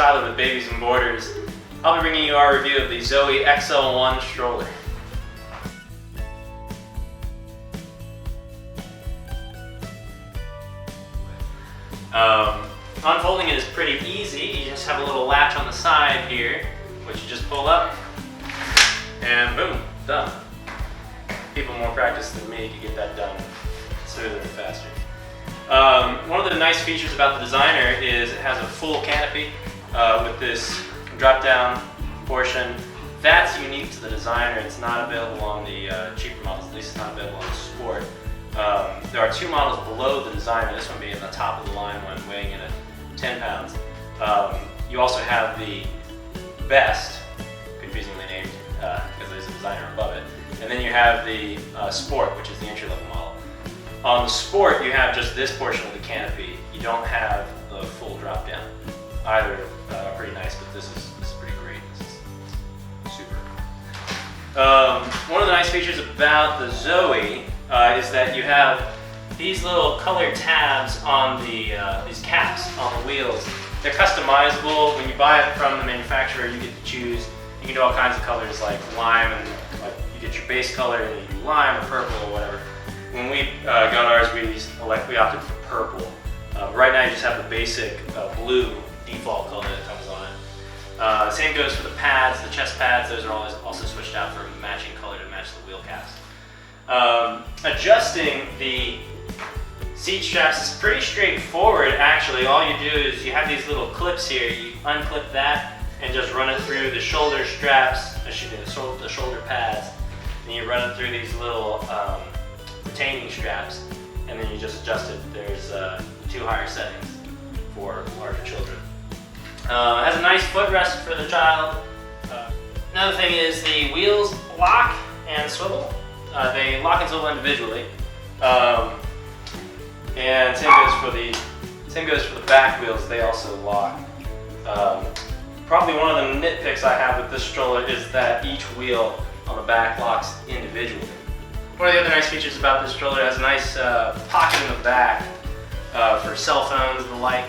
styler with babies and boarders. I'll be bringing you our review of the Zoe XL1 Stroller. Unfolding it is pretty easy. You just have a little latch on the side here, which you just pull up, and boom, done. People more practiced than me could get that done smoother and faster. One of the nice features about the Designer is it has a full canopy with this drop-down portion. That's unique to the Designer. It's not available on the cheaper models, at least it's not available on the Sport. There are two models below the Designer, this one being the top of the line one, weighing in at 10 pounds. You also have the Best, confusingly named because there's a Designer above it. And then you have the Sport, which is the entry-level model. On the Sport, you have just this portion of the canopy. You don't have the full drop-down. Either are pretty nice, but this is pretty great. This is super. One of the nice features about the Zoe is that you have these little colored tabs on the these caps on the wheels. They're customizable. When you buy it from the manufacturer, you get to choose. You can do all kinds of colors like lime, and like you get your base color, and you do lime or purple or whatever. When we got ours, we opted for purple. Right now, you just have the basic blue default color that comes on it. Same goes for the pads, the chest pads. Those are always also switched out for matching color to match the wheel caps. Adjusting the seat straps is pretty straightforward actually. All you do is you have these little clips here. You unclip that and just run it through the shoulder straps, the shoulder pads. And you run it through these little retaining straps, and then you just adjust it. There's two higher settings for larger children. It has a nice footrest for the child. Another thing is the wheels lock and swivel. They lock and swivel individually. And same goes for the back wheels. They also lock. Probably one of the nitpicks I have with this stroller is that each wheel on the back locks individually. One of the other nice features about this stroller, it has a nice pocket in the back for cell phones and the like.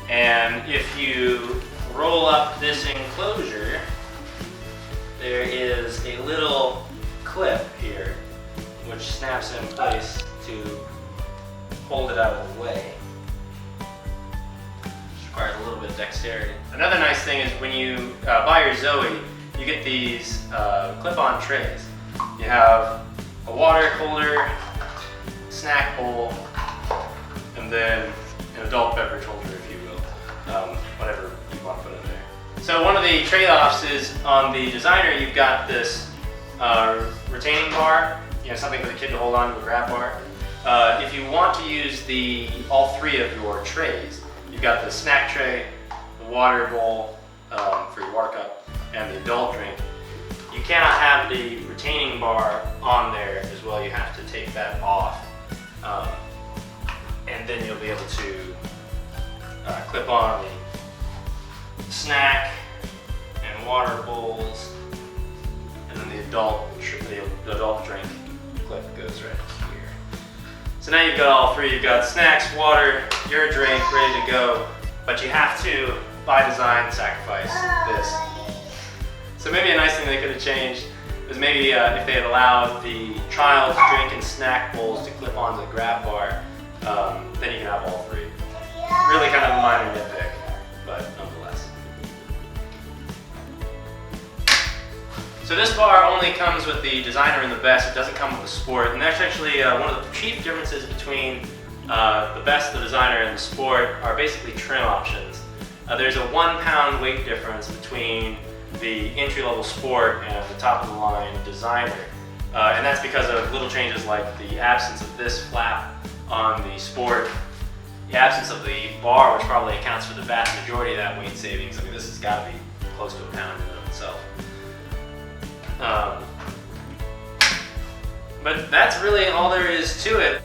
And if you roll up this enclosure, there is a little clip here which snaps in place to hold it out of the way. Which requires a little bit of dexterity. Another nice thing is when you buy your Zoe, you get these clip-on trays. You have a water holder, snack bowl, and then an adult beverage holder, if you will, whatever you want to put in there. So one of the trade-offs is on the Designer, you've got this retaining bar, something for the kid to hold on to, a grab bar. If you want to use all three of your trays, you've got the snack tray, the water bowl for your water cup, and the adult drink. You cannot have the retaining bar on there as well. You have to take that off, and then you'll be able to clip on the snack and water bowls, and then the adult drink clip goes right here. So now you've got all three. You've got snacks, water, your drink ready to go, but you have to, by design, sacrifice this. So maybe a nice thing they could have changed was maybe if they had allowed the child's drink and snack bowls to clip onto the grab bar, then you can have all three. Really kind of a minor nitpick, but nonetheless. So this bar only comes with the Designer and the Best. It doesn't come with the Sport, and that's actually one of the chief differences between the Best, the Designer, and the Sport are basically trim options. There's a 1 pound weight difference between the entry-level Sport and the top-of-the-line Designer. And that's because of little changes like the absence of this flap on the Sport, the absence of the bar, which probably accounts for the vast majority of that weight savings. I mean, this has got to be close to 1 pound in and of itself. But that's really all there is to it.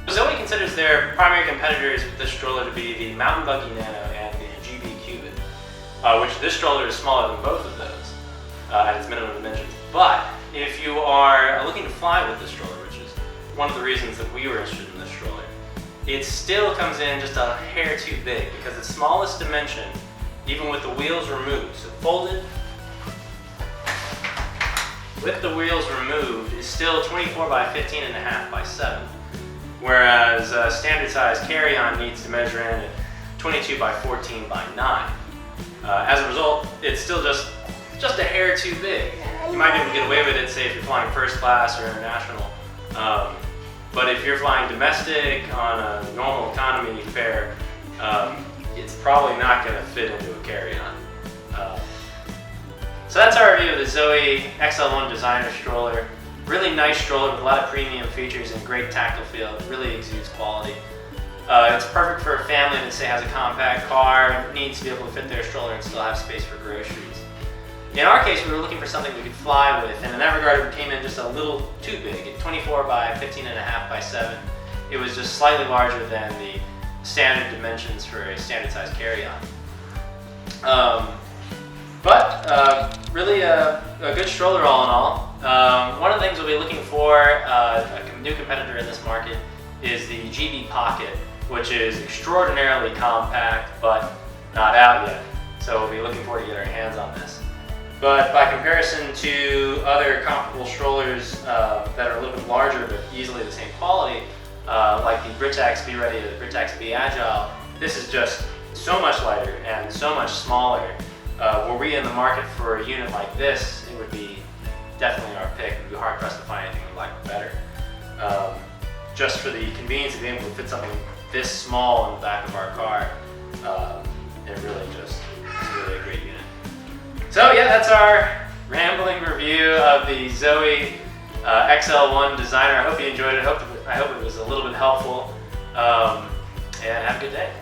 Zoe considers their primary competitors with this stroller to be the Mountain Buggy Nano and the GB Cubit, which this stroller is smaller than both of those at its minimum dimensions. But if you are looking to fly with this stroller, which is one of the reasons that we were interested in this stroller, it still comes in just a hair too big because the smallest dimension, even with the wheels removed, so folded, with the wheels removed, is still 24 by 15.5 by 7. Whereas standard size carry-on needs to measure in at 22 by 14 by 9. As a result, it's still just a hair too big. You might be able to get away with it, say if you're flying first class or international. But if you're flying domestic on a normal economy fare, it's probably not going to fit into a carry-on. So that's our review of the Zoe XL1 Designer stroller. Really nice stroller with a lot of premium features and great tactile feel. It really exudes quality. It's perfect for a family that, say, has a compact car and needs to be able to fit their stroller and still have space for groceries. In our case, we were looking for something we could fly with, and in that regard, it came in just a little too big. At 24 by 15.5 by 7, it was just slightly larger than the standard dimensions for a standard size carry-on. Really a good stroller all in all. One of the things we'll be looking for, a new competitor in this market, is the GB Pocket, which is extraordinarily compact, but not out yet. So we'll be looking forward to get our hands on this. But by comparison to other comparable strollers that are a little bit larger but easily the same quality, like the Britax Be Ready or the Britax Be Agile, this is just so much lighter and so much smaller. Were we in the market for a unit like this, it would be definitely our pick. It would be hard pressed to find anything we like better. Just for the convenience of being able to fit something this small in the back of our car, it really just is really a great unit. So yeah, that's our rambling review of the Zoe XL1 Designer. I hope you enjoyed it. I hope it was a little bit helpful. And have a good day.